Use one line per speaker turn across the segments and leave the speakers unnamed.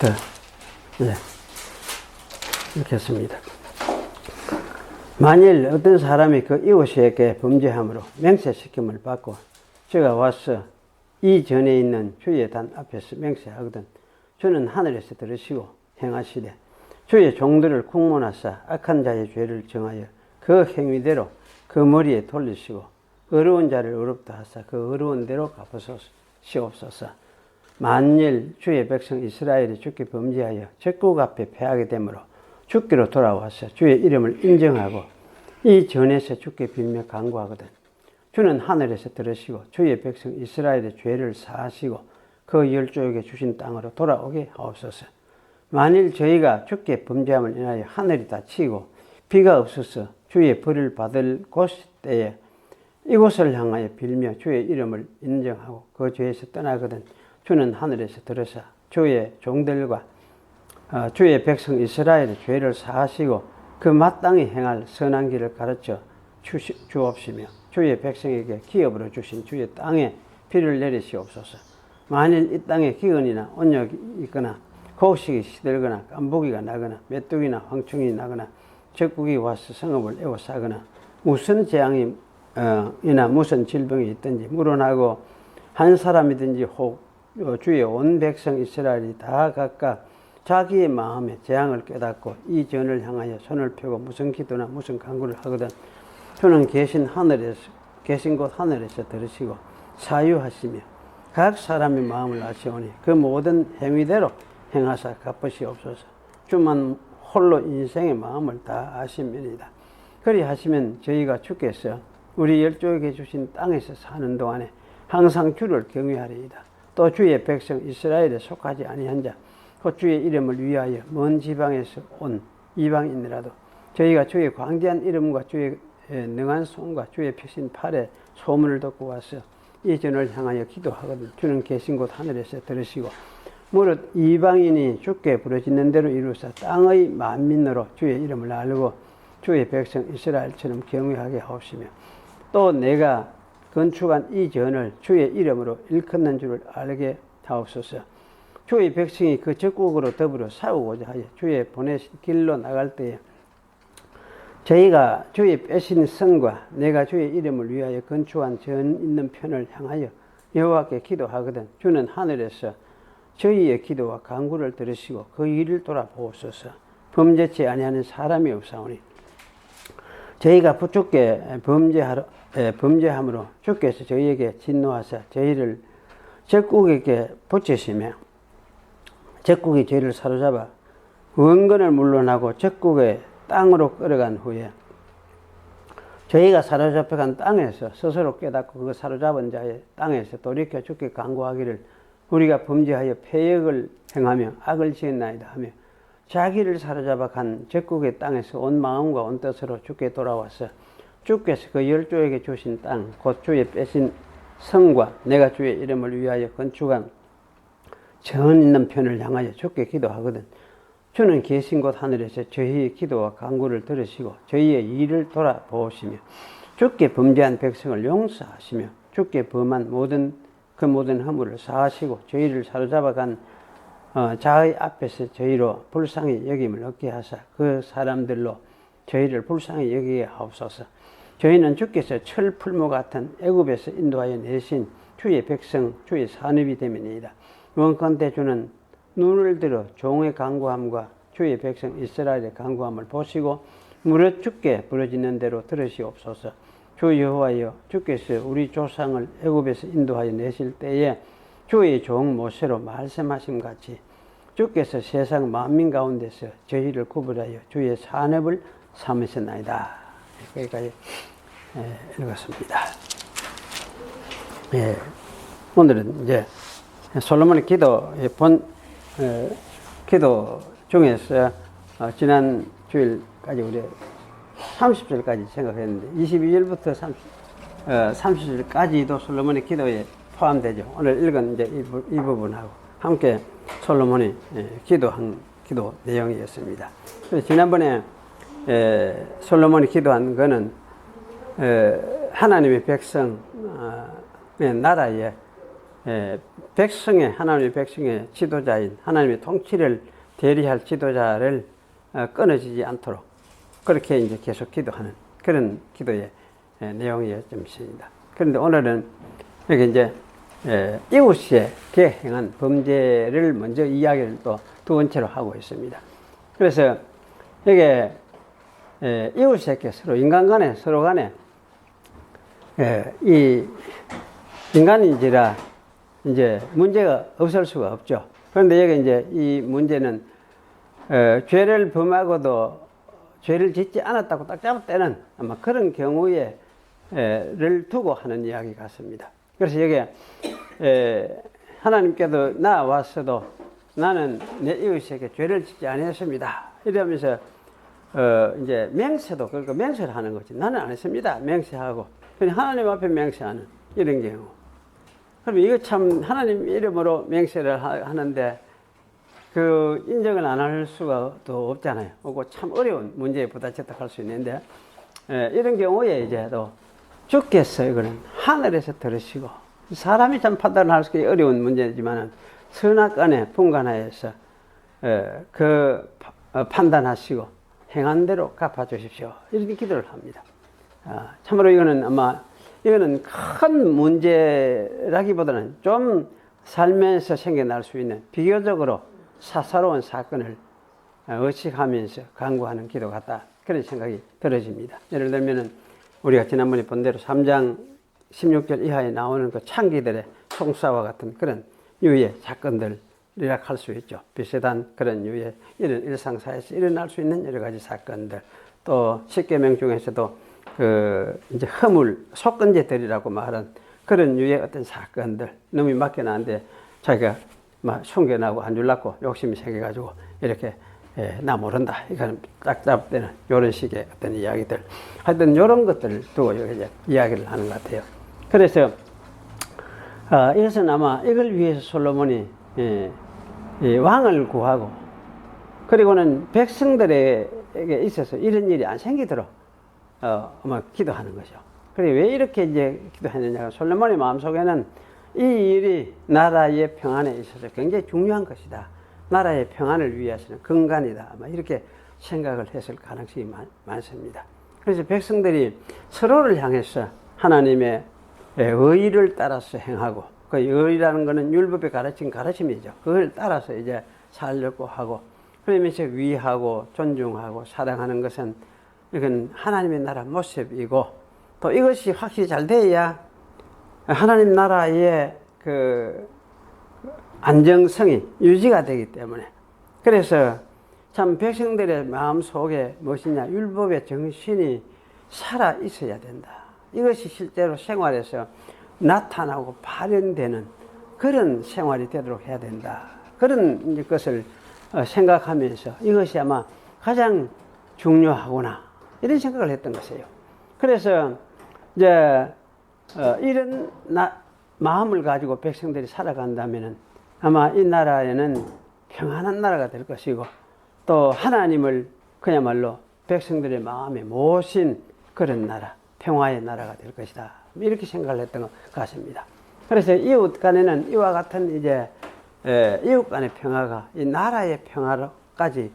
예, 읽겠습니다. 만일 어떤 사람이 그 이웃에게 범죄함으로 맹세시킴을 받고 저가 와서 이 전에 있는 주의 단 앞에서 맹세하거든 주는 하늘에서 들으시고 행하시되 주의 종들을 국문하사 악한 자의 죄를 정하여 그 행위대로 그 머리에 돌리시고 어려운 자를 어렵다 하사 그 어려운 대로 갚으시옵소서. 만일 주의 백성 이스라엘이 주께 범죄하여 적국 앞에 패하게 되므로 주께로 돌아와서 주의 이름을 인정하고 이 전에서 주께 빌며 간구하거든 주는 하늘에서 들으시고 주의 백성 이스라엘의 죄를 사하시고 그 열조에게 주신 땅으로 돌아오게 하옵소서. 만일 저희가 주께 범죄함을 인하여 하늘이 닫히고 비가 없어서 주의 벌을 받을 곳 때에 이곳을 향하여 빌며 주의 이름을 인정하고 그 죄에서 떠나거든 주는 하늘에서 들으사 주의 종들과 주의 백성 이스라엘의 죄를 사하시고 그 마땅히 행할 선한 길을 가르쳐 주옵시며 주의 백성에게 기업으로 주신 주의 땅에 비를 내리시옵소서. 만일 이 땅에 기근이나 온역이 있거나 곡식이 시들거나 깐부기가 나거나 메뚜기나 황충이 나거나 적국이 와서 성읍을 에워싸거나 무슨 재앙이 이나 무슨 질병이 있든지 물어나고 한 사람이든지 혹 주의 온 백성 이스라엘이 다 각각 자기의 마음에 재앙을 깨닫고 이 전을 향하여 손을 펴고 무슨 기도나 무슨 간구를 하거든 주는 계신 곳 하늘에서 들으시고 사유하시며 각 사람의 마음을 아시오니 그 모든 행위대로 행하사 갚으시옵소서. 주만 홀로 인생의 마음을 다 아심이니이다. 그리하시면 저희가 주께서 우리 열조에게 주신 땅에서 사는 동안에 항상 주를 경외하리이다. 또 주의 백성 이스라엘에 속하지 아니한 자 곧 주의 이름을 위하여 먼 지방에서 온 이방인이라도 저희가 주의 광대한 이름과 주의 능한 손과 주의 펴신 팔에 소문을 듣고 와서 이 전을 향하여 기도하거든 주는 계신 곳 하늘에서 들으시고 무릇 이방인이 주께 부르짖는 대로 이루사 땅의 만민으로 주의 이름을 알고 주의 백성 이스라엘처럼 경외하게 하옵시며 또 내가 건축한 이 전을 주의 이름으로 일컫는 줄을 알게 하옵소서. 주의 백성이 그 적국으로 더불어 싸우고자 하여 주의 보내신 길로 나갈 때에 저희가 주의 빼신 성과 내가 주의 이름을 위하여 건축한 전 있는 편을 향하여 여호와께 기도하거든 주는 하늘에서 저희의 기도와 간구를 들으시고 그 일을 돌아보옵소서. 범죄치 아니하는 사람이 없사오니 저희가 부축게 범죄함으로 주께서 저희에게 진노하사 저희를 적국에게 붙이시며 적국이 저희를 사로잡아 원근을 물러나고 적국의 땅으로 끌어간 후에 저희가 사로잡혀간 땅에서 스스로 깨닫고 그 사로잡은 자의 땅에서 돌이켜 주께 간구하기를 우리가 범죄하여 패역을 행하며 악을 지었나이다 하며 자기를 사로잡아 간 적국의 땅에서 온 마음과 온 뜻으로 주께 돌아와서 주께서 그 열조에게 주신 땅 곧 주의 빼신 성과 내가 주의 이름을 위하여 건축한 전 있는 편을 향하여 주께 기도하거든 주는 계신 곳 하늘에서 저희의 기도와 간구를 들으시고 저희의 일을 돌아보시며 주께 범죄한 백성을 용서하시며 주께 범한 모든 허물을 사하시고 저희를 사로잡아 간 자의 앞에서 저희로 불쌍히 여김을 얻게 하사 그 사람들로 저희를 불쌍히 여기게 하옵소서. 저희는 주께서 철 풀무 같은 애굽에서 인도하여 내신 주의 백성 주의 산업이 됨이니이다. 원컨대 주는 눈을 들어 종의 간구함과 주의 백성 이스라엘의 간구함을 보시고 무릇 주께 부르짖는 대로 들으시옵소서. 주 여호와여 주께서 우리 조상을 애굽에서 인도하여 내실 때에 주의 종 모세로 말씀하심 같이 주께서 세상 만민 가운데서 저희를 구분하여 주의 산업을 삼으셨나이다. 여기까지 읽었습니다. 예, 오늘은 이제 솔로몬의 기도의 기도 중에서 지난 주일까지 우리 30절까지 생각했는데 22절부터 30절까지도 솔로몬의 기도에 포함되죠. 오늘 읽은 이제 이 부분하고 함께 솔로몬이 기도 내용이었습니다. 그래서 지난번에 솔로몬이 기도한 거는 하나님의 백성의 나라에 하나님의 백성의 지도자인 하나님의 통치를 대리할 지도자를 끊어지지 않도록 그렇게 이제 계속 기도하는 그런 기도의 내용이 좀 있습니다. 그런데 오늘은 여기 이제 이웃에게 행한 범죄를 먼저 이야기를 또 두 번째로 하고 있습니다. 그래서 여기 이웃에게 서로 인간 간에 서로 간에 이 인간인지라 이제 문제가 없을 수가 없죠. 그런데 여기 이제 이 문제는 죄를 범하고도 죄를 짓지 않았다고 딱 잡을 때는 아마 그런 경우에 를 두고 하는 이야기 같습니다. 그래서 여기 하나님께도 나와서도 나는 내 이웃에게 죄를 짓지 아니했습니다. 이러면서 이제 맹세도 그러니까 맹세를 하는 거지. 나는 안 했습니다. 맹세하고 그냥 하나님 앞에 맹세하는 이런 경우. 그럼 이거 참 하나님 이름으로 맹세를 하는데 그 인정을 안 할 수가 또 없잖아요. 그거 참 어려운 문제에 부딪혔다 할 수 있는데 이런 경우에 이제 또 주께서 이거는 하늘에서 들으시고 사람이 참 판단할 수 어려운 문제지만은 선악간에 분간하여서 판단하시고 행한 대로 갚아주십시오. 이렇게 기도를 합니다. 참으로 이거는 큰 문제라기보다는 좀 살면서 생겨날 수 있는 비교적으로 사사로운 사건을 의식하면서 간구하는 기도 같다. 그런 생각이 들어집니다. 예를 들면은 우리가 지난번에 본 대로 3장 16절 이하에 나오는 그 창기들의 송사와 같은 그런 유의 사건들이라 할 수 있죠. 비슷한 그런 유의 이런 일상사에서 일어날 수 있는 여러 가지 사건들. 또 십계명 중에서도 이제 허물, 속건제들이라고 말한 그런 유의 어떤 사건들. 너무 맡겨놨는데 자기가 막 숨겨나고 한 줄 낳고 욕심이 생겨가지고 이렇게 나 모른다. 이거는 딱 잡을 때는 이런 식의 어떤 이야기들. 하여튼 이런 것들을 두고 이제 이야기를 하는 것 같아요. 그래서, 이것은 아마 이걸 위해서 솔로몬이 왕을 구하고, 그리고는 백성들에게 있어서 이런 일이 안 생기도록, 아마 기도하는 거죠. 그래, 왜 이렇게 이제 기도했느냐. 솔로몬의 마음속에는 이 일이 나라의 평안에 있어서 굉장히 중요한 것이다. 나라의 평안을 위해서는 근간이다. 아마 이렇게 생각을 했을 가능성이 많습니다. 그래서 백성들이 서로를 향해서 하나님의 의의를 따라서 행하고, 그 의의라는 것은 율법에 가르친 가르침이죠. 그걸 따라서 이제 살려고 하고, 그러면서 위하고 존중하고 사랑하는 것은 이건 하나님의 나라 모습이고, 또 이것이 확실히 잘 돼야 하나님 나라의 그 안정성이 유지가 되기 때문에. 그래서 참 백성들의 마음 속에 무엇이냐, 율법의 정신이 살아 있어야 된다. 이것이 실제로 생활에서 나타나고 발현되는 그런 생활이 되도록 해야 된다. 그런 것을 생각하면서 이것이 아마 가장 중요하구나, 이런 생각을 했던 것이에요. 그래서 이제 이런 마음을 가지고 백성들이 살아간다면은 아마 이 나라에는 평안한 나라가 될 것이고, 또 하나님을 그야말로 백성들의 마음에 모신 그런 나라, 평화의 나라가 될 것이다. 이렇게 생각을 했던 것 같습니다. 그래서 이웃 간에는 이와 같은 이제 이웃 간의 평화가 이 나라의 평화로까지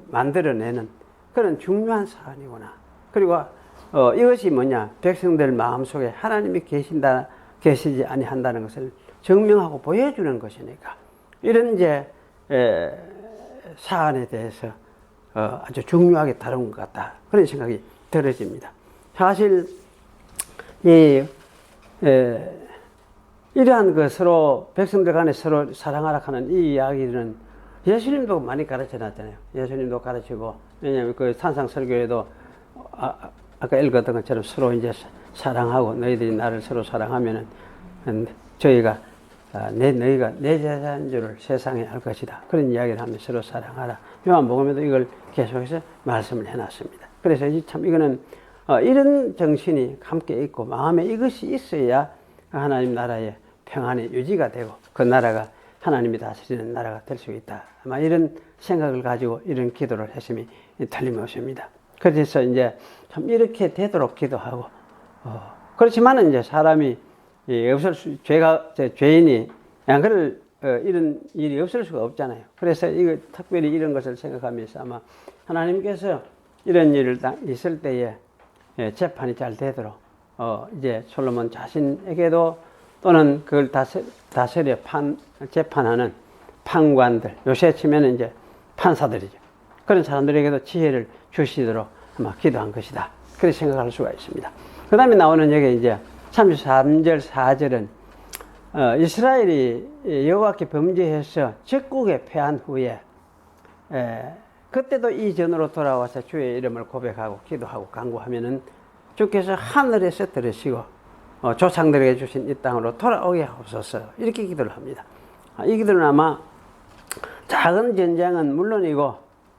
만들어내는 그런 중요한 사안이구나. 그리고 이것이 뭐냐, 백성들 마음속에 하나님이 계시지 아니한다는 것을 증명하고 보여주는 것이니까, 이런 이제 사안에 대해서 아주 중요하게 다룬 것 같다, 그런 생각이 들어집니다. 사실 이러한 그 서로 백성들 간에 서로 사랑하라 하는 이 이야기는 예수님도 많이 가르쳐 놨잖아요. 예수님도 가르치고, 왜냐하면 그 산상설교에도 아까 읽었던 것처럼 서로 이제 사랑하고, 너희들이 나를 서로 사랑하면은 저희가 너희가 내 제자인 줄을 세상에 알 것이다. 그런 이야기를 하면 서로 사랑하라. 요한복음에도 이걸 계속해서 말씀을 해놨습니다. 그래서 참 이거는 이런 정신이 함께 있고 마음에 이것이 있어야 하나님 나라의 평안이 유지가 되고 그 나라가 하나님이 다스리는 나라가 될 수 있다. 아마 이런 생각을 가지고 이런 기도를 했음이 틀림없습니다. 그래서 이제 참 이렇게 되도록 기도하고, 그렇지만은 이제 사람이 죄인이 그럴 이런 일이 없을 수가 없잖아요. 그래서 이거 특별히 이런 것을 생각하면서 아마 하나님께서 이런 일을 있을 때에 재판이 잘 되도록 이제 솔로몬 자신에게도 또는 그걸 다스려 재판하는 판관들, 요새 치면 이제 판사들이죠. 그런 사람들에게도 지혜를 주시도록 아마 기도한 것이다. 그렇게 생각할 수가 있습니다. 그 다음에 나오는 여기 이제 33절, 4절은 이스라엘이 여호와께 범죄해서 적국에 패한 후에 그때도 이 전으로 돌아와서 주의 이름을 고백하고 기도하고 간구하면은 주께서 하늘에서 들으시고 조상들에게 주신 이 땅으로 돌아오게 하옵소서 이렇게 기도를 합니다. 이 기도는 아마 작은 전쟁은 물론이고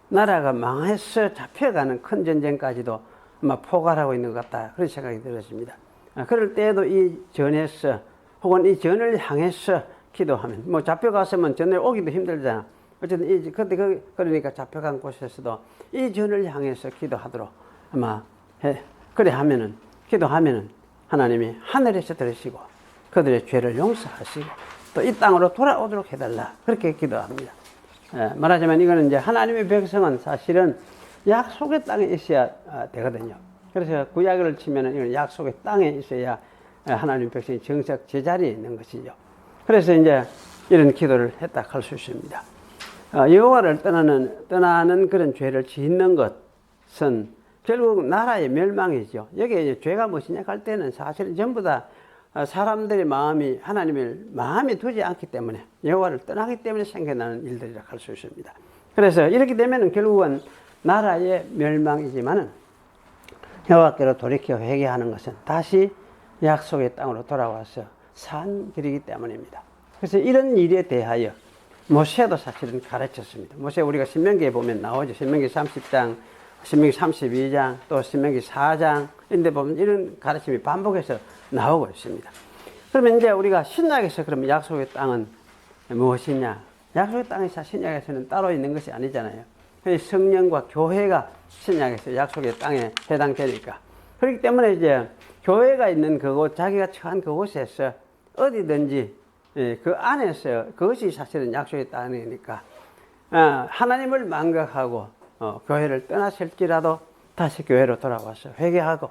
나라가 망해서 잡혀가는 큰 전쟁까지도 아마 포괄하고 있는 것 같다 그런 생각이 들었습니다. 그럴 때에도 이 전에서 혹은 이 전을 향해서 기도하면 뭐 잡혀갔으면 전에 오기도 힘들잖아. 어쨌든 그러니까 잡혀간 곳에서도 이 전을 향해서 기도하도록 아마 그래 하면은 기도하면은 하나님이 하늘에서 들으시고 그들의 죄를 용서하시고 또 이 땅으로 돌아오도록 해달라 그렇게 기도합니다. 말하자면 이거는 이제 하나님의 백성은 사실은 약속의 땅에 있어야 되거든요. 그래서 구약을 치면은 이건 약속의 땅에 있어야 하나님 백성이 정작 제자리에 있는 것이죠. 그래서 이제 이런 기도를 했다 할 수 있습니다. 여호와를 떠나는 그런 죄를 짓는 것은 결국 나라의 멸망이죠. 여기에 죄가 무엇이냐 할 때는 사실 전부 다 사람들의 마음이 하나님을 마음에 두지 않기 때문에 여호와를 떠나기 때문에 생겨나는 일들이라 할 수 있습니다. 그래서 이렇게 되면 결국은 나라의 멸망이지만은 여호와께로 돌이켜 회개하는 것은 다시 약속의 땅으로 돌아와서 산 길이기 때문입니다. 그래서 이런 일에 대하여 모세도 사실은 가르쳤습니다. 모세 우리가 신명기에 보면 나오죠. 신명기 30장, 신명기 32장, 또 신명기 4장 인데 보면 이런 가르침이 반복해서 나오고 있습니다. 그러면 이제 우리가 신약에서 그러면 약속의 땅은 무엇이냐? 약속의 땅이 신약에서는 따로 있는 것이 아니잖아요. 성령과 교회가 신약에서 약속의 땅에 해당되니까. 그렇기 때문에 이제 교회가 있는 그곳, 자기가 처한 그곳에서 어디든지 그 안에서 그것이 사실은 약속의 땅이니까 하나님을 망각하고 교회를 떠나실지라도 다시 교회로 돌아와서 회개하고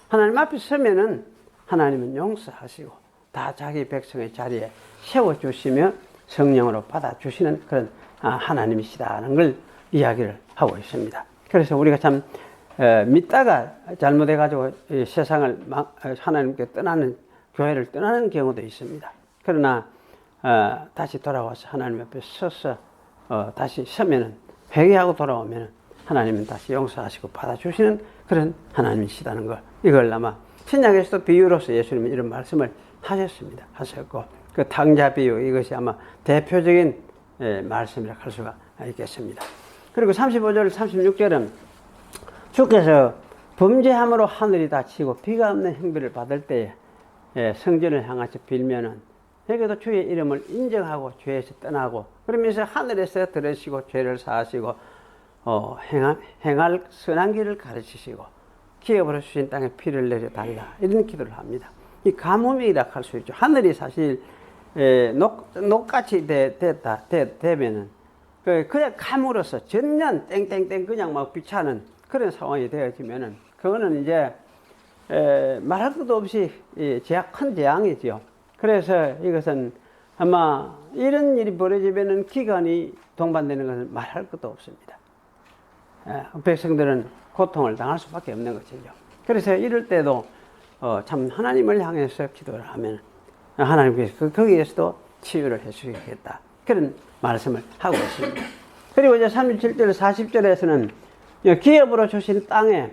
하나님 앞에 서면은 하나님은 용서하시고 다 자기 백성의 자리에 세워주시며 성령으로 받아주시는 그런 하나님이시다는 걸 이야기를 하고 있습니다. 그래서 우리가 참 믿다가 잘못해가지고 세상을 하나님께 떠나는 교회를 떠나는 경우도 있습니다. 그러나 다시 돌아와서 하나님 앞에 서서 다시 서면은 회개하고 돌아오면은 하나님은 다시 용서하시고 받아주시는 그런 하나님이시다는 걸 이걸 아마 신약에서도 비유로서 예수님은 이런 말씀을 하셨고 그 탕자 비유 이것이 아마 대표적인 말씀이라 할 수가 있겠습니다. 그리고 35절 36절은 주께서 범죄함으로 하늘이 닫히고 비가 없는 형벌을 받을 때에 성전을 향하여 빌면은 여기도 주의 이름을 인정하고 죄에서 떠나고 그러면서 하늘에서 들으시고 죄를 사하시고 행할 선한 길을 가르치시고 기업으로 주신 땅에 피를 내려달라 이런 기도를 합니다. 이 가뭄이라 할 수 있죠. 하늘이 사실 녹같이 되면은 그냥 감으로써 전년 땡땡땡 그냥 막 비차는 그런 상황이 되어지면은 그거는 이제 말할 것도 없이 큰 재앙이죠. 그래서 이것은 아마 이런 일이 벌어지면은 기간이 동반되는 것은 말할 것도 없습니다. 백성들은 고통을 당할 수밖에 없는 것이죠. 그래서 이럴 때도 참 하나님을 향해서 기도를 하면 하나님께서 거기에서도 치유를 해주시겠다. 그런 말씀을 하고 있습니다. 그리고 이제 37절, 40절에서는 기업으로 주신 땅에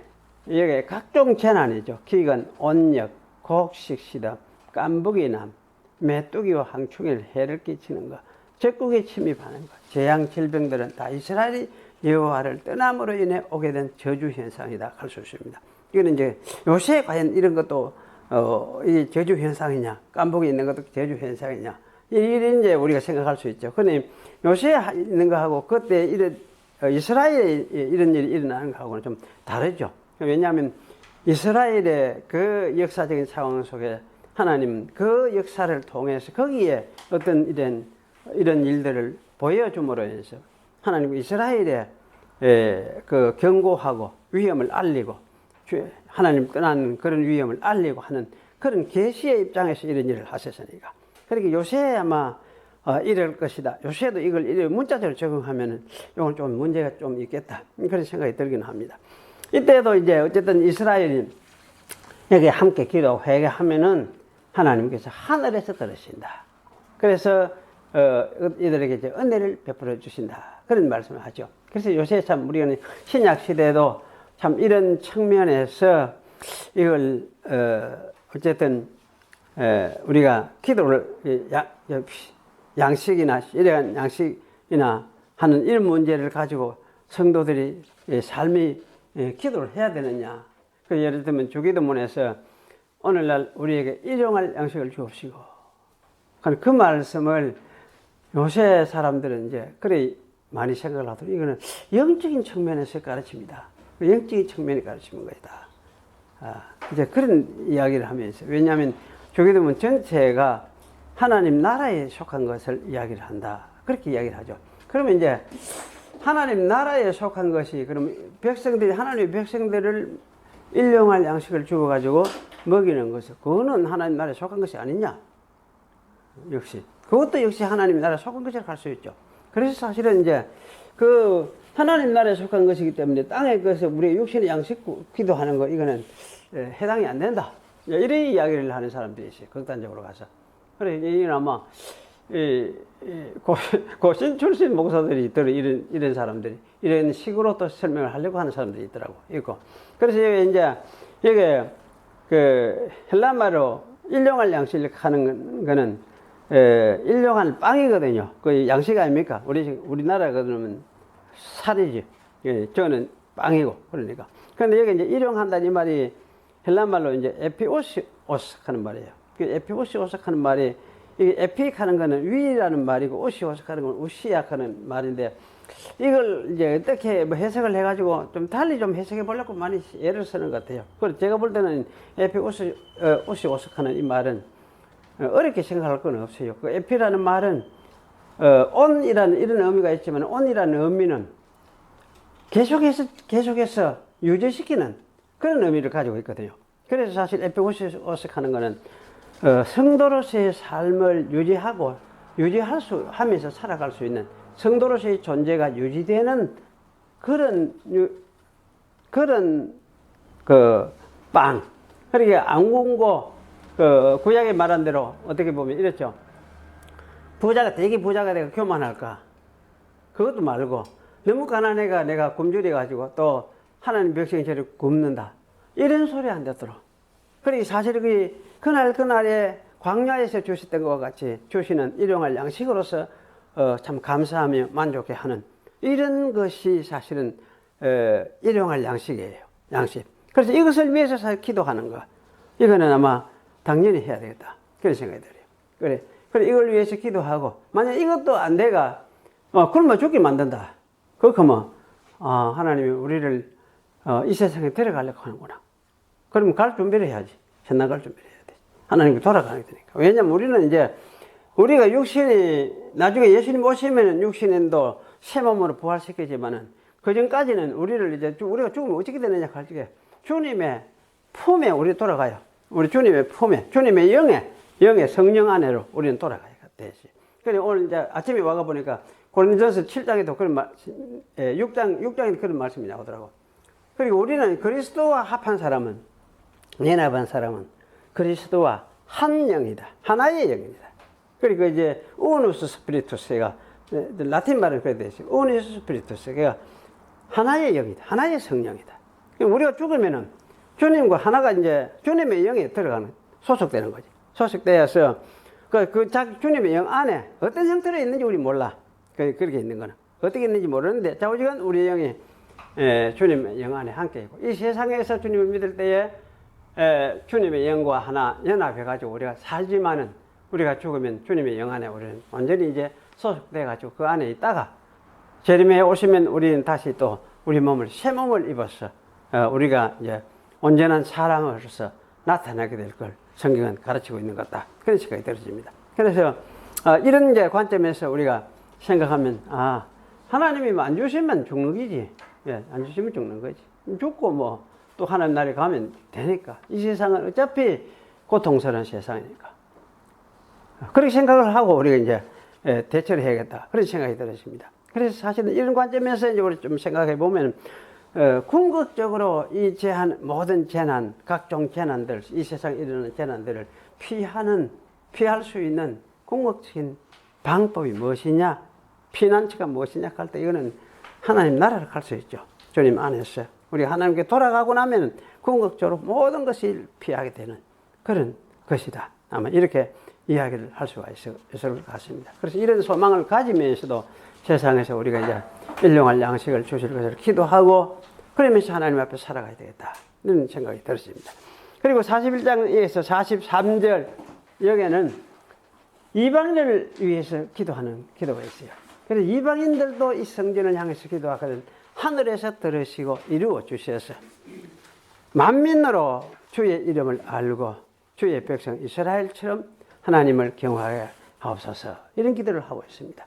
여기 각종 재난이죠. 기근, 온역, 곡식, 시덥, 깐부기남, 메뚜기와 항충일 해를 끼치는 것, 적국에 침입하는 것, 재앙, 질병들은 다 이스라엘이 여호와를 떠남으로 인해 오게 된 저주 현상이다 할 수 있습니다. 이거는 이제 요새 과연 이런 것도 이 저주 현상이냐, 깐부기 있는 것도 저주 현상이냐, 이런 이제 우리가 생각할 수 있죠. 그런데 요새 있는 거하고 그때 이스라엘에 이런 일이 일어나는 거하고는 좀 다르죠. 왜냐하면 이스라엘의 그 역사적인 상황 속에 하나님 그 역사를 통해서 거기에 어떤 이런 일들을 보여줌으로 해서 하나님 이스라엘에 그 경고하고 위험을 알리고 하나님 떠나는 그런 위험을 알리고 하는 그런 계시의 입장에서 이런 일을 하셨으니까. 그러니까 요새 아마 이럴 것이다. 요새도 이걸 문자적으로 적용하면은 이건 좀 문제가 좀 있겠다. 그런 생각이 들긴 합니다. 이때도 이제 어쨌든 이스라엘이 여기 함께 기도하고 회개하면은 하나님께서 하늘에서 들으신다. 그래서 이들에게 이제 은혜를 베풀어 주신다. 그런 말씀을 하죠. 그래서 요새 참 우리가 신약 시대도 참 이런 측면에서 이걸 어쨌든 우리가 기도를 양식이나 이러한 양식이나 하는 이런 문제를 가지고 성도들이 삶이 기도를 해야 되느냐. 예를 들면 주기도문에서 오늘날 우리에게 일용할 양식을 주옵시고, 그 말씀을 요새 사람들은 이제 그래 많이 생각을 하도록 이거는 영적인 측면에서 가르칩니다. 영적인 측면이 가르치는 거다. 이제 그런 이야기를 하면서, 왜냐하면 주기도문 전체가 하나님 나라에 속한 것을 이야기를 한다. 그렇게 이야기를 하죠. 그러면 이제 하나님 나라에 속한 것이, 그럼 백성들이, 하나님의 백성들을 일용할 양식을 주어가지고 먹이는 것은, 그거는 하나님 나라에 속한 것이 아니냐? 역시. 그것도 역시 하나님 나라에 속한 것이라고 할 수 있죠. 그래서 사실은 이제 그 하나님 나라에 속한 것이기 때문에 땅의 것을 우리의 육신의 양식 기도하는 거, 이거는 해당이 안 된다. 이런 이야기를 하는 사람들이 있어요. 극단적으로 가서. 그래, 이건 아마, 고신 출신 목사들이 있더라. 이런 사람들이. 이런 식으로 또 설명을 하려고 하는 사람들이 있고. 그래서 이제, 여기, 헬라말로 일용할 양식을 하는 거는, 일용할 빵이거든요. 그 양식 아닙니까? 우리나라 그러면 살이지. 저는 빵이고, 그러니까. 그런데 여기 이제 일용한다는 이 말이 헬라말로 이제 에피오시오스 하는 말이에요. 그 에피오시오스 하는 말이, 이게 에픽 하는 거는 위라는 말이고, 오시오스 하는 건 우시약 하는 말인데, 이걸 이제 어떻게 뭐 해석을 해가지고 좀 달리 좀 해석해 보려고 많이 예를 쓰는 것 같아요. 그래서 제가 볼 때는 오시오스 하는 이 말은 어렵게 생각할 건 없어요. 그 에피라는 말은, 온이라는 이런 의미가 있지만, 온이라는 의미는 계속해서 유지시키는 그런 의미를 가지고 있거든요. 그래서 사실 에피오시오스 하는 거는, 성도로서의 삶을 하면서 살아갈 수 있는, 성도로서의 존재가 유지되는 그런 빵. 그러니까 안궁고, 구약에 말한 대로 어떻게 보면 이랬죠. 되게 부자가 내가 교만할까? 그것도 말고, 너무 가난해가 내가 굶주려가지고 또 하나님 백성이 저를 굶는다. 이런 소리 안 듣도록. 그러니까 사실 그날에 광야에서 주셨던 것과 같이 주시는 일용할 양식으로서 참 감사하며 만족해 하는 이런 것이 사실은 일용할 양식이에요. 양식. 그래서 이것을 위해서 사실 기도하는 거. 이거는 아마 당연히 해야 되겠다. 그런 생각이 들어요. 그래 이걸 위해서 기도하고, 만약 이것도 안 돼가, 그러면 죽게 만든다. 그러면 하나님이 우리를 이 세상에 데려가려고 하는구나. 그러면 갈 준비를 해야지. 현나갈 준비를 해야 돼. 하나님께 돌아가야 되니까. 왜냐면 우리는 이제, 우리가 나중에 예수님 오시면은 육신도 새 몸으로 부활시키지만은, 그 전까지는 우리가 죽으면 어떻게 되느냐 할 적에, 주님의 품에 우리 돌아가요. 우리 주님의 품에, 주님의 영의 성령 안으로 우리는 돌아가야 되지. 그래, 오늘 이제 아침에 와가 보니까, 고린도전서 7장에도 그런 6장에도 그런 말씀이 나오더라고. 그리고 우리는 그리스도와 합한 사람은, 연합한 사람은 그리스도와 한 영이다. 하나의 영이다. 그리고 이제 우누스 스피리투스가, 라틴 말은 그래 되지. 우누스 스피리투스가 하나의 영이다. 하나의 성령이다. 우리가 죽으면은 주님과 하나가 이제 주님의 영에 들어가는, 소속되는 거지. 소속되어서 주님의 영 안에 어떤 형태로 있는지 우리 몰라. 그렇게 있는 거는. 어떻게 있는지 모르는데, 좌우지간 우리 영이 주님의 영 안에 함께 있고, 이 세상에서 주님을 믿을 때에 주님의 영과 하나 연합해가지고 우리가 살지만은, 우리가 죽으면 주님의 영 안에 우리는 완전히 이제 소속돼가지고 그 안에 있다가, 재림에 오시면 우리는 다시 또 우리 몸을, 새 몸을 입어서 우리가 이제 온전한 사람으로서 나타나게 될 걸 성경은 가르치고 있는 것 같다. 그런 생각이 들어집니다. 그래서 이런 이제 관점에서 우리가 생각하면 하나님이 뭐 안 주시면 죽는 거지. 예, 안 주시면 죽는 거지. 죽고 뭐 또 하나님 나라에 가면 되니까. 이 세상은 어차피 고통스러운 세상이니까. 그렇게 생각을 하고 우리가 이제 대처를 해야겠다. 그런 생각이 들었습니다. 그래서 사실은 이런 관점에서 이제 우리 좀 생각해 보면 궁극적으로 이 모든 재난, 각종 재난들, 이 세상에 일어나는 재난들을 피할 수 있는 궁극적인 방법이 무엇이냐, 피난처가 무엇이냐 할 때 이거는 하나님 나라를 갈 수 있죠. 주님 안에서. 우리가 하나님께 돌아가고 나면 궁극적으로 모든 것을 피하게 되는 그런 것이다. 아마 이렇게 이야기를 할 수가 있을 것 같습니다. 그래서 이런 소망을 가지면서도 세상에서 우리가 이제 일용할 양식을 주실 것을 기도하고 그러면서 하나님 앞에 살아가야 되겠다. 이런 생각이 들었습니다. 그리고 41장에서 43절 여기에는 이방인을 위해서 기도하는 기도가 있어요. 그래서 이방인들도 이 성전을 향해서 기도하거든 하늘에서 들으시고 이루어 주셔서 만민으로 주의 이름을 알고 주의 백성 이스라엘처럼 하나님을 경외하게 하옵소서. 이런 기도를 하고 있습니다.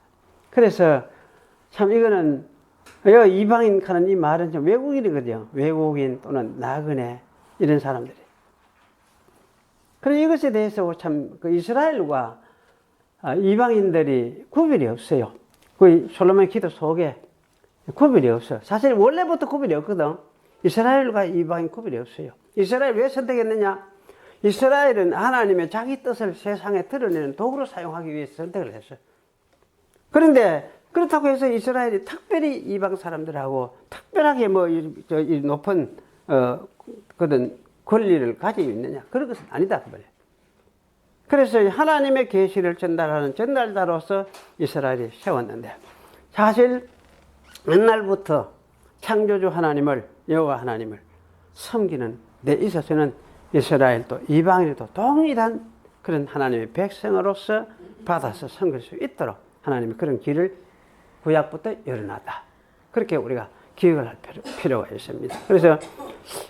그래서 참 이거는 이방인 하는 이 말은 좀 외국인이거든요. 외국인 또는 나그네 이런 사람들이. 그래서 이것에 대해서 참 그 이스라엘과 이방인들이 구별이 없어요. 그 솔로몬 기도 속에 구별이 없어요. 사실 원래부터 구별이 없거든. 이스라엘과 이방인 구별이 없어요. 이스라엘 왜 선택했느냐? 이스라엘은 하나님의 자기 뜻을 세상에 드러내는 도구로 사용하기 위해서 선택을 했어요. 그런데 그렇다고 해서 이스라엘이 특별히 이방 사람들하고 특별하게 이 높은 그런 권리를 가지고 있느냐? 그런 것은 아니다 그 말이에요. 그래서 하나님의 계시를 전달하는 전달자로서 이스라엘이 세웠는데 사실 옛날부터 창조주 하나님을 여호와 하나님을 섬기는 데 있어서는 이스라엘도 이방인도 동일한 그런 하나님의 백성으로서 받아서 섬길 수 있도록 하나님이 그런 길을 구약부터 열어놨다. 그렇게 우리가 기억을 할 필요가 있습니다. 그래서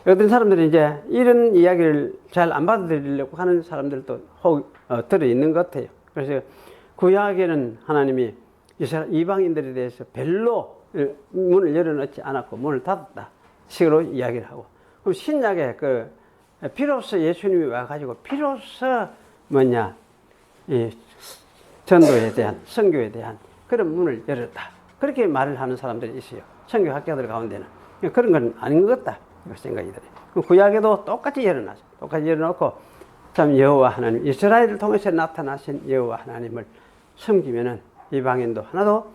어떤 사람들이 이제 이런 이야기를 잘 안 받아들이려고 하는 사람들도 들어있는 것 같아요. 그래서 구약에는 하나님이 이방인들에 대해서 별로 문을 열어놓지 않았고 문을 닫았다 식으로 이야기를 하고, 그럼 신약에 비로소 예수님이 와가지고 비로소 이 전도에 대한 선교에 대한 그런 문을 열었다. 그렇게 말을 하는 사람들이 있어요. 선교학자들 가운데는. 그런 건 아닌 것 같다. 생각이 들어요. 구약에도 똑같이 열어놨어요. 똑같이 열어놓고 참 여호와 하나님, 이스라엘을 통해서 나타나신 여호와 하나님을 섬기면은 이방인도 하나도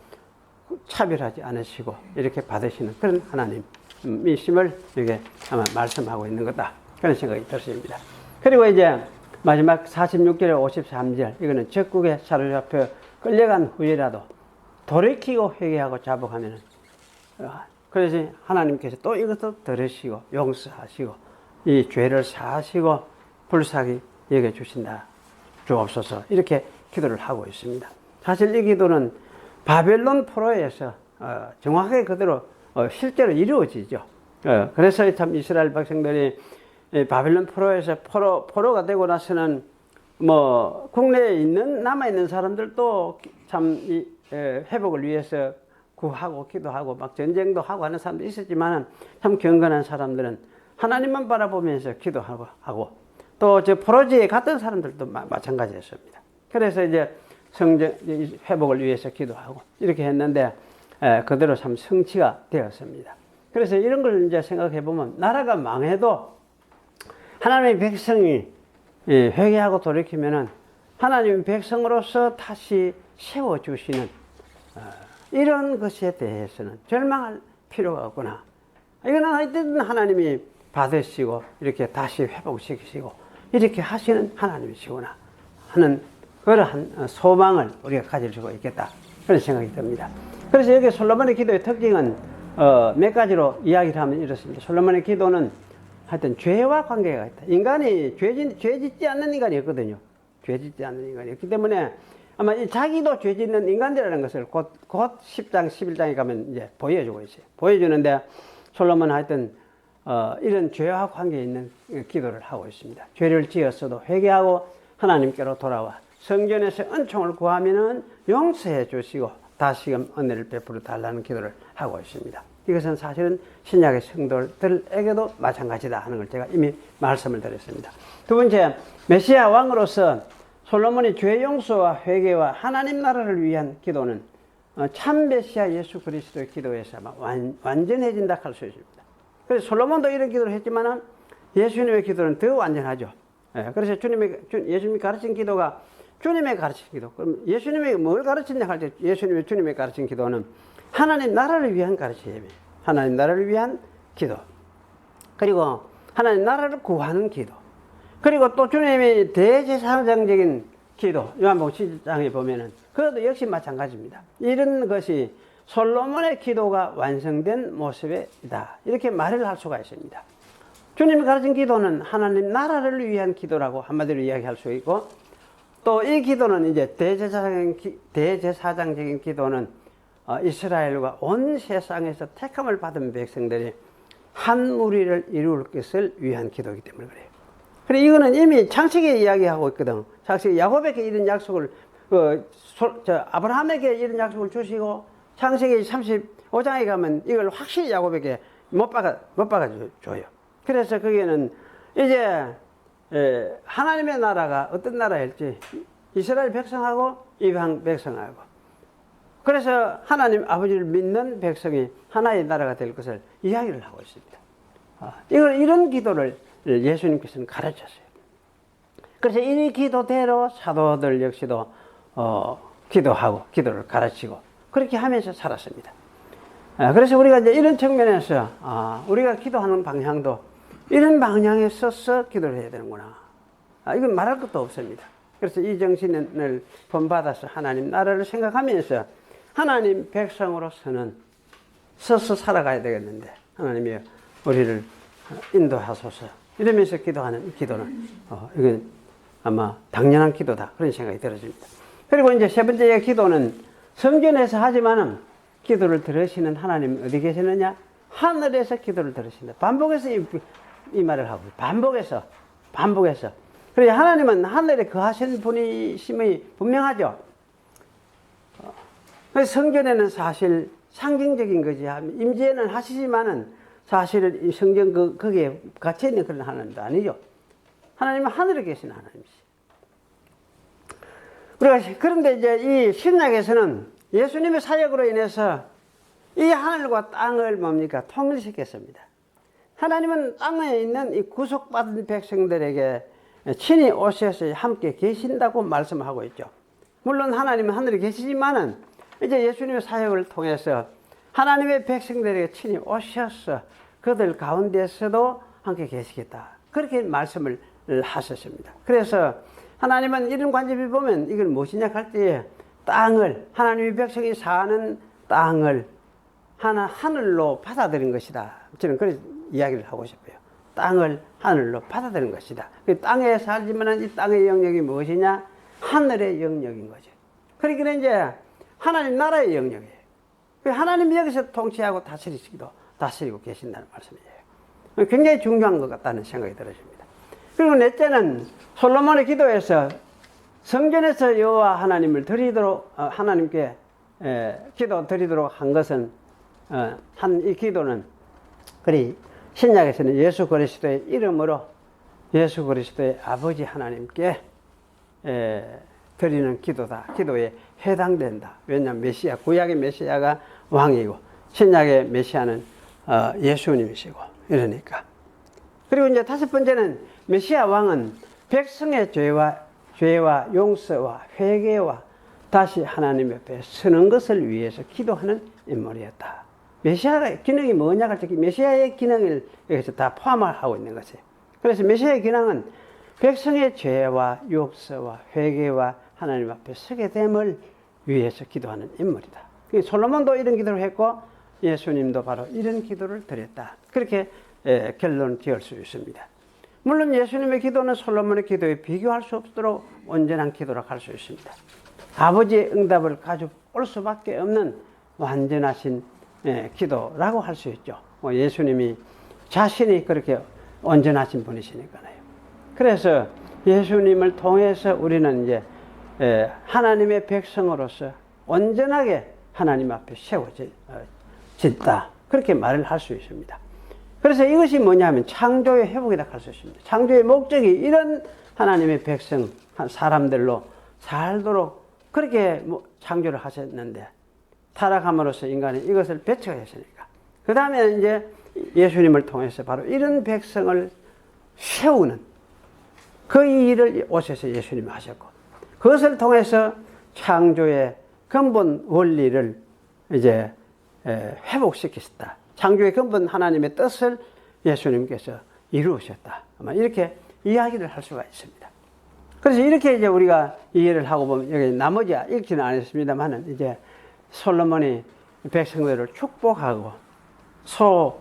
차별하지 않으시고 이렇게 받으시는 그런 하나님이심을 이게 아마 말씀하고 있는 거다. 그런 생각이 들었습니다. 그리고 이제 마지막 46절에 53절, 이거는 적국에 사로잡혀 끌려간 후에라도 돌이키고 회개하고 자복하면은, 그래서 하나님께서 또 이것도 들으시고 용서하시고 이 죄를 사하시고 불쌍히 여겨주신다 주옵소서. 이렇게 기도를 하고 있습니다. 사실 이 기도는 바벨론 포로에서 정확하게 그대로 실제로 이루어지죠. 그래서 참 이스라엘 백성들이 바벨론 포로에서 포로가 되고 나서는 국내에 남아있는 사람들도 참 회복을 위해서 구하고 기도하고 막 전쟁도 하고 하는 사람도 있었지만 참 경건한 사람들은 하나님만 바라보면서 기도하고 또 저 포로지에 갔던 사람들도 마찬가지였습니다. 그래서 이제 성전 회복을 위해서 기도하고 이렇게 했는데 그대로 참 성취가 되었습니다. 그래서 이런 걸 이제 생각해 보면 나라가 망해도 하나님의 백성이 회개하고 돌이키면은 하나님의 백성으로서 다시 세워주시는 이런 것에 대해서는 절망할 필요가 없구나. 이거는 하여튼 하나님이 받으시고 이렇게 다시 회복시키시고 이렇게 하시는 하나님이시구나 하는 그러한 소망을 우리가 가질 수가 있겠다. 그런 생각이 듭니다. 그래서 여기 솔로몬의 기도의 특징은 몇 가지로 이야기를 하면 이렇습니다. 솔로몬의 기도는 하여튼 죄와 관계가 있다. 인간이 죄 짓지 않는 인간이 없거든요. 죄 짓지 않는 인간이 없기 때문에 아마 자기도 죄 짓는 인간들이라는 것을 곧 10장, 11장에 가면 이제 보여주고 있어요. 보여주는데 솔로몬은 하여튼 이런 죄와 관계 있는 기도를 하고 있습니다. 죄를 지었어도 회개하고 하나님께로 돌아와 성전에서 은총을 구하면은 용서해 주시고 다시금 은혜를 베풀어 달라는 기도를 하고 있습니다. 이것은 사실은 신약의 성도들에게도 마찬가지다 하는 걸 제가 이미 말씀을 드렸습니다. 두 번째, 메시아 왕으로서 솔로몬이 죄 용서와 회개와 하나님 나라를 위한 기도는 참 메시아 예수 그리스도의 기도에서 완전해진다 할 수 있습니다. 그래서 솔로몬도 이런 기도를 했지만 예수님의 기도는 더 완전하죠. 그래서 예수님이 가르친 기도가 주님의 가르친 기도. 그럼 예수님이 뭘 가르치냐 할 때 주님의 가르친 기도는 하나님 나라를 위한 가르침이에요. 하나님 나라를 위한 기도. 그리고 하나님 나라를 구하는 기도. 그리고 또 주님이 대제사장적인 기도. 요한복음 7장에 보면은 그것도 역시 마찬가지입니다. 이런 것이 솔로몬의 기도가 완성된 모습이다. 이렇게 말을 할 수가 있습니다. 주님이 가르친 기도는 하나님 나라를 위한 기도라고 한마디로 이야기할 수 있고, 또 이 기도는 이제 대제사장적인 기도는 이스라엘과 온 세상에서 택함을 받은 백성들이 한 무리를 이룰 것을 위한 기도이기 때문에 그래요. 그리고 이거는 이미 창세기에 이야기하고 있거든. 창세기 야곱에게 이런 약속을, 아브라함에게 이런 약속을 주시고, 창세기 35장에 가면 이걸 확실히 야곱에게 못 박아줘요. 그래서 거기에는 이제 하나님의 나라가 어떤 나라일지 이스라엘 백성하고 이방 백성하고, 그래서 하나님 아버지를 믿는 백성이 하나의 나라가 될 것을 이야기를 하고 있습니다. 이런 기도를 예수님께서는 가르쳤어요. 그래서 이 기도대로 사도들 역시도 기도하고 기도를 가르치고 그렇게 하면서 살았습니다. 그래서 우리가 이제 이런 측면에서 우리가 기도하는 방향도 이런 방향에 서서 기도를 해야 되는구나. 이건 말할 것도 없습니다. 그래서 이 정신을 본받아서 하나님 나라를 생각하면서 하나님 백성으로서는 서서 살아가야 되겠는데 하나님이 우리를 인도하소서 이러면서 기도하는 이 기도는 이건 아마 당연한 기도다 그런 생각이 들어집니다. 그리고 이제 세 번째 기도는 성전에서 하지만은 기도를 들으시는 하나님 어디 계시느냐? 하늘에서 기도를 들으신다. 반복해서 이 말을 하고 반복해서 그래서 하나님은 하늘에 거하시는 분이심이 분명하죠. 성전에는 사실 상징적인 거지. 임재는 하시지만은 사실은 이 성전 거기에 갇혀 있는 그런 하나님도 아니죠. 하나님은 하늘에 계신 하나님이시. 그런데 이제 이 신약에서는 예수님의 사역으로 인해서 이 하늘과 땅을 뭡니까? 통일시켰습니다. 하나님은 땅에 있는 이 구속받은 백성들에게 친히 오셔서 함께 계신다고 말씀하고 있죠. 물론 하나님은 하늘에 계시지만은 이제 예수님의 사역을 통해서 하나님의 백성들에게 친히 오셔서 그들 가운데서도 함께 계시겠다. 그렇게 말씀을 하셨습니다. 그래서 하나님은 이런 관점을 보면 이걸 무엇이냐 할 때에 땅을, 하나님의 백성이 사는 땅을 하늘로 받아들인 것이다. 저는 그런 이야기를 하고 싶어요. 땅을 하늘로 받아들인 것이다. 땅에 살지만 이 땅의 영역이 무엇이냐? 하늘의 영역인 거죠. 그러니까 이제 하나님 나라의 영역이에요. 하나님이 여기서 통치하고 다스리고 계신다는 말씀이에요. 굉장히 중요한 것 같다는 생각이 들어집니다. 그리고 넷째는 솔로몬의 기도에서 성전에서 여호와 하나님을 드리도록 하나님께 기도 드리도록 한 것은 한 이 기도는 그리 신약에서는 예수 그리스도의 이름으로 예수 그리스도의 아버지 하나님께 드리는 기도다. 기도에 해당된다. 왜냐하면 메시아, 구약의 메시아가 왕이고 신약의 메시아는 예수님이시고 이러니까. 그리고 이제 다섯 번째는 메시아 왕은 백성의 죄와 용서와 회개와 다시 하나님 옆에 서는 것을 위해서 기도하는 인물이었다. 메시아의 기능이 뭐냐 할 때 메시아의 기능을 여기서 다 포함하고 있는 것이에요. 그래서 메시아의 기능은 백성의 죄와 용서와 회개와 하나님 앞에 서게 됨을 위해서 기도하는 인물이다. 솔로몬도 이런 기도를 했고 예수님도 바로 이런 기도를 드렸다. 그렇게 결론 지을 수 있습니다. 물론 예수님의 기도는 솔로몬의 기도에 비교할 수 없도록 온전한 기도라고 할 수 있습니다. 아버지의 응답을 가지고 올 수밖에 없는 완전하신 기도라고 할 수 있죠. 예수님이 자신이 그렇게 온전하신 분이시니까요. 그래서 예수님을 통해서 우리는 이제 하나님의 백성으로서 온전하게 하나님 앞에 세워졌다. 그렇게 말을 할 수 있습니다. 그래서 이것이 뭐냐면 창조의 회복이라고 할 수 있습니다. 창조의 목적이 이런 하나님의 백성, 사람들로 살도록 그렇게 창조를 하셨는데 타락함으로써 인간이 이것을 배척했으니까. 그 다음에 이제 예수님을 통해서 바로 이런 백성을 세우는 그 일을 오셔서 예수님이 하셨고, 그것을 통해서 창조의 근본 원리를 이제 회복시키셨다. 창조의 근본 하나님의 뜻을 예수님께서 이루셨다. 아마 이렇게 이야기를 할 수가 있습니다. 그래서 이렇게 이제 우리가 이해를 하고 보면, 여기 나머지 읽지는 않았습니다만은 이제 솔로몬이 백성들을 축복하고 소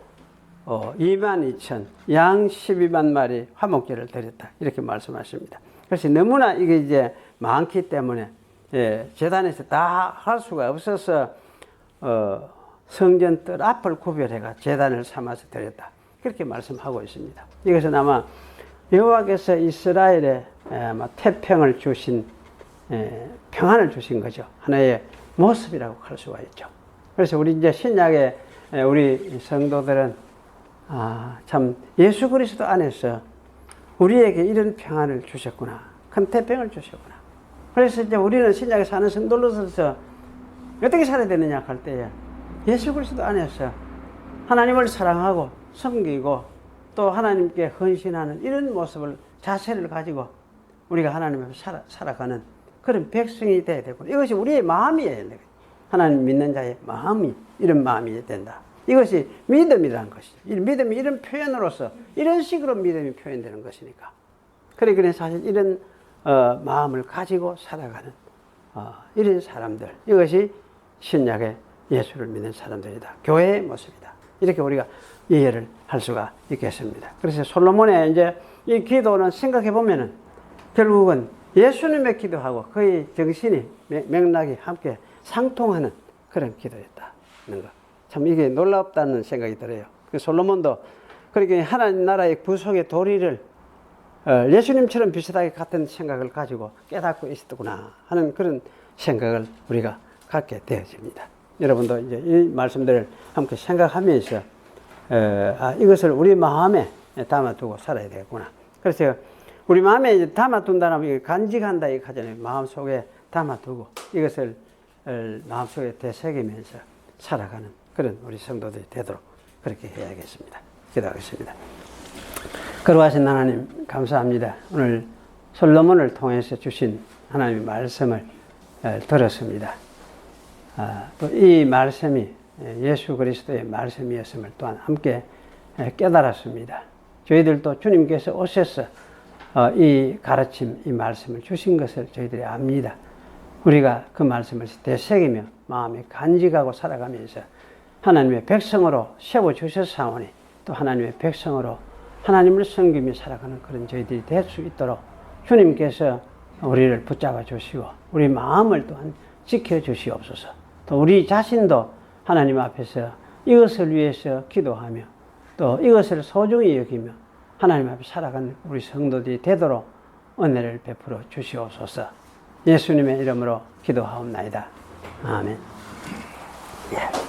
22,000, 양 12만 마리 화목제를 드렸다. 이렇게 말씀하십니다. 그래서 너무나 이게 이제 많기 때문에 제단에서 다 할 수가 없어서 성전 뜰 앞을 구별해가 제단을 삼아서 드렸다. 그렇게 말씀하고 있습니다. 이것은 아마 여호와께서 이스라엘에 태평을 주신, 평안을 주신 거죠. 하나의 모습이라고 할 수가 있죠. 그래서 우리 이제 신약의 우리 성도들은 참 예수 그리스도 안에서 우리에게 이런 평안을 주셨구나. 큰 태평을 주셨구나. 그래서 이제 우리는 신약에 사는 성도로서 어떻게 살아야 되느냐 할 때에 예수 그리스도 안에서 하나님을 사랑하고 섬기고 또 하나님께 헌신하는 이런 모습을, 자세를 가지고 우리가 하나님 앞에 살아가는 그런 백성이 되어야 되고, 이것이 우리의 마음이에요. 하나님 믿는 자의 마음이 이런 마음이 된다. 이것이 믿음이라는 것이죠. 이 믿음이 이런 표현으로서 이런 식으로 믿음이 표현되는 것이니까. 그러니까 사실 이런 마음을 가지고 살아가는 이런 사람들, 이것이 신약의 예수를 믿는 사람들이다. 교회의 모습이다. 이렇게 우리가 이해를 할 수가 있겠습니다. 그래서 솔로몬의 이제 이 기도는 생각해 보면은 결국은 예수님의 기도하고 그의 정신이, 맥락이 함께 상통하는 그런 기도였다는 것. 참 이게 놀랍다는 생각이 들어요. 솔로몬도 그렇게 하나님 나라의 구속의 도리를 예수님처럼 비슷하게 같은 생각을 가지고 깨닫고 있었구나 하는 그런 생각을 우리가 갖게 되어집니다. 여러분도 이제 이 말씀들을 함께 생각하면서 이것을 우리 마음에 담아두고 살아야 되겠구나. 그래서 우리 마음에 이제 담아둔다면 간직한다 이 하잖아요. 마음속에 담아두고 이것을 마음속에 되새기면서 살아가는 그런 우리 성도들이 되도록 그렇게 해야겠습니다. 기도하겠습니다. 거룩하신 하나님 감사합니다. 오늘 솔로몬을 통해서 주신 하나님의 말씀을 들었습니다. 또 이 말씀이 예수 그리스도의 말씀이었음을 또한 함께 깨달았습니다. 저희들도 주님께서 오셔서 이 가르침, 이 말씀을 주신 것을 저희들이 압니다. 우리가 그 말씀을 되새기며 마음에 간직하고 살아가면서 하나님의 백성으로 세워주셨사오니 또 하나님의 백성으로 하나님을 섬기며 살아가는 그런 저희들이 될 수 있도록 주님께서 우리를 붙잡아 주시고 우리 마음을 또한 지켜주시옵소서. 또 우리 자신도 하나님 앞에서 이것을 위해서 기도하며 또 이것을 소중히 여기며 하나님 앞에 살아가는 우리 성도들이 되도록 은혜를 베풀어 주시옵소서. 예수님의 이름으로 기도하옵나이다. 아멘. 예.